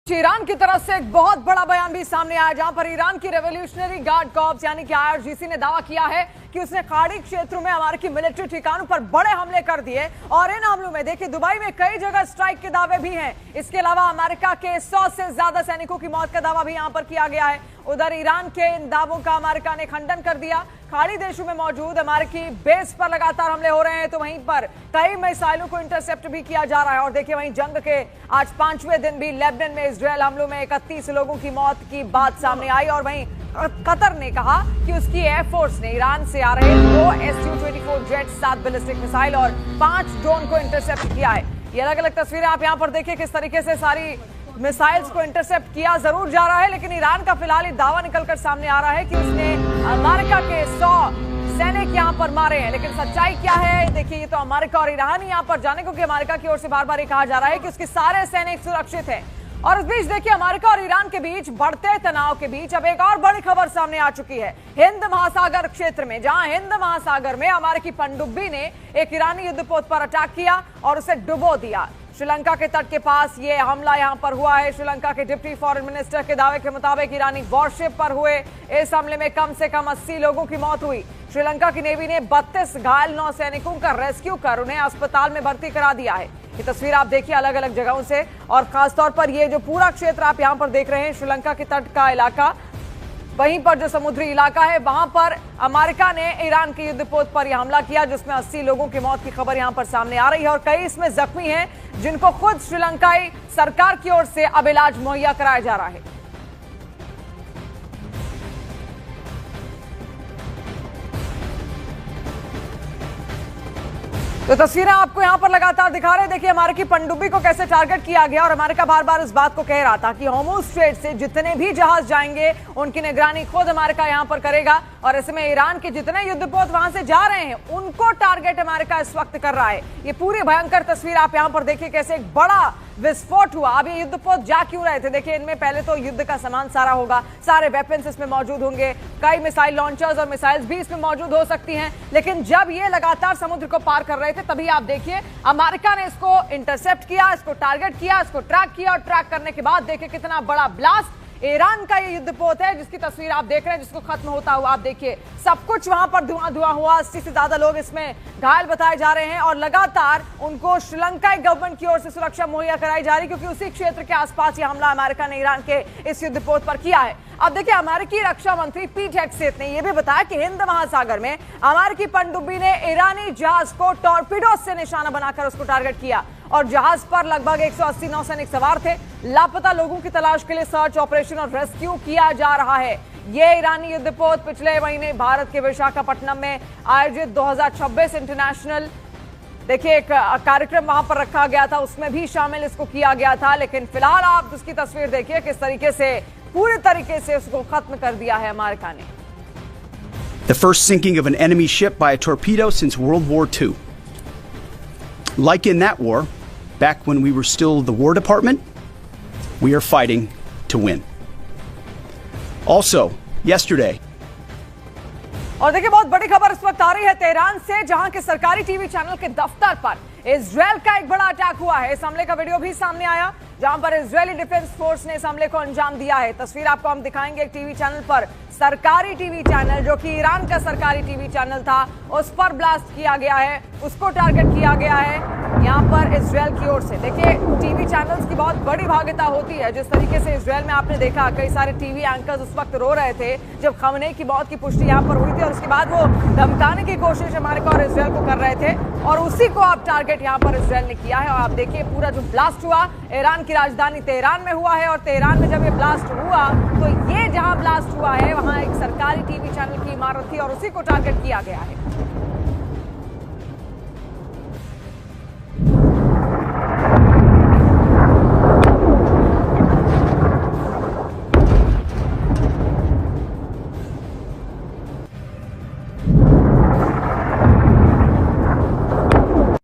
Iran की तरफ से एक बहुत बड़ा बयान भी सामने आया, जहां पर ईरान की रेवोल्यूशनरी गार्ड कॉर्प्स यानी कि आईआरजीसी ने दावा किया है कि उसने खाड़ी क्षेत्रों में अमेरिकी मिलिट्री ठिकानों पर बड़े हमले कर दिए और इन हमलों में देखिए दुबई में कई जगह स्ट्राइक के दावे भी हैं। इसके अलावा अमेरिका के 100 से ज्यादा सैनिकों की मौत का दावा भी यहां पर किया गया है। उधर ईरान के इन दावों का अमेरिका ने खंडन कर दिया। खाड़ी देशों में मौजूद अमेरिकी बेस पर लगातार हमले हो रहे हैं, तो वहीं पर कई मिसाइलों को इंटरसेप्ट भी किया जा रहा है। और देखिए वहीं जंग के आज 5वें दिन भी लेबनान में इजरायल हमलों में 31 लोगों की मौत की बात सामने आई। और वहीं कतर ने कहा कि उसकी एयरफोर्स ने ईरान से आ रहे 2 Su-24 जेट, 7 बैलिस्टिक मिसाइल और 5 ड्रोन को इंटरसेप्ट किया है। ये अलग अलग तस्वीरें आप यहां पर देखिए किस तरीके से सारी मिसाइल्स को इंटरसेप्ट किया जरूर जा रहा है, लेकिन ईरान का फिलहाल दावा निकलकर सामने आ रहा है कि उसने अमेरिका के 100 सैनिक यहां पर मारे हैं। लेकिन सच्चाई क्या है देखिए, ये तो अमेरिका और ईरान ही यहां पर जाने, क्योंकि अमेरिका की ओर से बार बार ये कहा जा रहा है कि उसके सारे सैनिक सुरक्षित हैं। और इस बीच देखिए अमेरिका और ईरान के बीच बढ़ते तनाव के बीच अब एक और बड़ी खबर सामने आ चुकी है। हिंद महासागर क्षेत्र में, जहां हिंद महासागर में अमेरिकी पनडुब्बी ने एक ईरानी युद्धपोत पर अटैक किया और उसे डुबो दिया। श्रीलंका के तट के पास ये हमला यहां पर हुआ है। श्रीलंका के डिप्टी फॉरेन मिनिस्टर के दावे के मुताबिक ईरानी वॉरशिप पर हुए इस हमले में कम से कम 80 लोगों की मौत हुई। श्रीलंका की नेवी ने 32 घायल नौसैनिकों का रेस्क्यू कर उन्हें अस्पताल में भर्ती करा दिया है। ये तस्वीर आप देखिए अलग अलग जगहों से, और खासतौर पर ये जो पूरा क्षेत्र आप यहां पर देख रहे हैं श्रीलंका के तट का इलाका, वहीं पर जो समुद्री इलाका है वहां पर अमेरिका ने ईरान के युद्धपोत पर यह हमला किया, जिसमें 80 लोगों की मौत की खबर यहां पर सामने आ रही है और कई इसमें जख्मी हैं, जिनको खुद श्रीलंकाई सरकार की ओर से अब इलाज मुहैया कराया जा रहा है। तो तस्वीरें आपको यहां पर लगातार दिखा रहे हैं। देखिए अमेरिकी पनडुब्बी को कैसे टारगेट किया गया, और अमेरिका बार बार इस बात को कह रहा था कि हॉर्मुज़ स्ट्रेट से जितने भी जहाज जाएंगे उनकी निगरानी खुद अमेरिका यहां पर करेगा। और ऐसे में ईरान के जितने युद्धपोत वहां से जा रहे हैं उनको टारगेट अमेरिका इस वक्त कर रहा है। ये पूरी भयंकर तस्वीर आप यहां पर देखिए कैसे एक बड़ा विस्फोट हुआ। अब ये युद्धपोत जा क्यों रहे थे, देखिए इनमें पहले तो युद्ध का सामान सारा होगा, सारे वेपन्स इसमें मौजूद होंगे, कई मिसाइल लॉन्चर्स और मिसाइल्स भी इसमें मौजूद हो सकती हैं। लेकिन जब ये लगातार समुद्र को पार कर रहे थे तभी आप देखिए अमेरिका ने इसको इंटरसेप्ट किया, इसको टारगेट किया, इसको ट्रैक किया, और ट्रैक करने के बाद देखिए कितना बड़ा ब्लास्ट। ईरान का ये युद्धपोत है जिसकी तस्वीर आप देख रहे हैं, जिसको खत्म होता हुआ आप देखिए सब कुछ वहां पर धुआं धुआं हुआ। 80 से ज्यादा लोग इसमें घायल बताए जा रहे हैं और लगातार उनको श्रीलंकाई गवर्नमेंट की ओर से सुरक्षा मुहैया कराई जा रही, क्योंकि उसी क्षेत्र के आसपास ये हमला अमेरिका ने ईरान के इस युद्धपोत पर किया है। अब देखिए अमेरिकी रक्षा मंत्री पीट हेगसेथ ने यह भी बताया कि हिंद महासागर में अमेरिकी पनडुब्बी ने ईरानी जहाज को टॉर्पीडो से निशाना बनाकर उसको टारगेट किया और जहाज पर लगभग 180 नौसैनिक सवार थे। लापता लोगों की तलाश के लिए सर्च ऑपरेशन और रेस्क्यू किया जा रहा है। ये ईरानी युद्धपोत पिछले महीने भारत के विशाखापट्टनम में आयोजित 2026 इंटरनेशनल देखिए एक कार्यक्रम वहां पर रखा गया था, उसमें भी शामिल इसको किया गया था। लेकिन फिलहाल आप उसकी तस्वीर देखिए किस तरीके से पूरी तरीके से उसको खत्म कर दिया है अमेरिका ने। The first sinking of an enemy ship by a torpedo since World War II. Like in that war, back when we were still the War Department, we are fighting to win. Also, yesterday, और देखिए बहुत बड़ी खबर इस वक्त आ रही है Tehran से, जहां के सरकारी टीवी चैनल के दफ्तर पर इजरायल का एक बड़ा अटैक हुआ है। इस हमले का वीडियो भी सामने आया, जहां पर इजरायली डिफेंस फोर्स ने इस हमले को अंजाम दिया है। तस्वीर आपको हम दिखाएंगे एक टीवी चैनल पर, सरकारी टीवी चैनल जो कि ईरान का सरकारी टीवी चैनल था, उस पर ब्लास्ट किया गया है, उसको टारगेट किया गया है यहां पर इजरायल की ओर से। देखिए टीवी चैनल्स की बहुत बड़ी भागीदारी होती है। जिस तरीके से इजरायल में आपने देखा कई सारे टीवी एंकर्स उस वक्त रो रहे थे जब खमनेई की मौत की पुष्टि यहां पर हुई थी, और उसके बाद वो धमकाने की कोशिश अमेरिका और इजरायल को कर रहे थे, और उसी को आप टारगेट यहां पर इजरायल ने किया है। और आप देखिए पूरा जो ब्लास्ट हुआ ईरान की राजधानी तेहरान में हुआ है, और तेहरान में जब ये ब्लास्ट हुआ तो ये जहां ब्लास्ट हुआ है वहां एक सरकारी टीवी चैनल की इमारत थी और उसी को टारगेट किया गया है।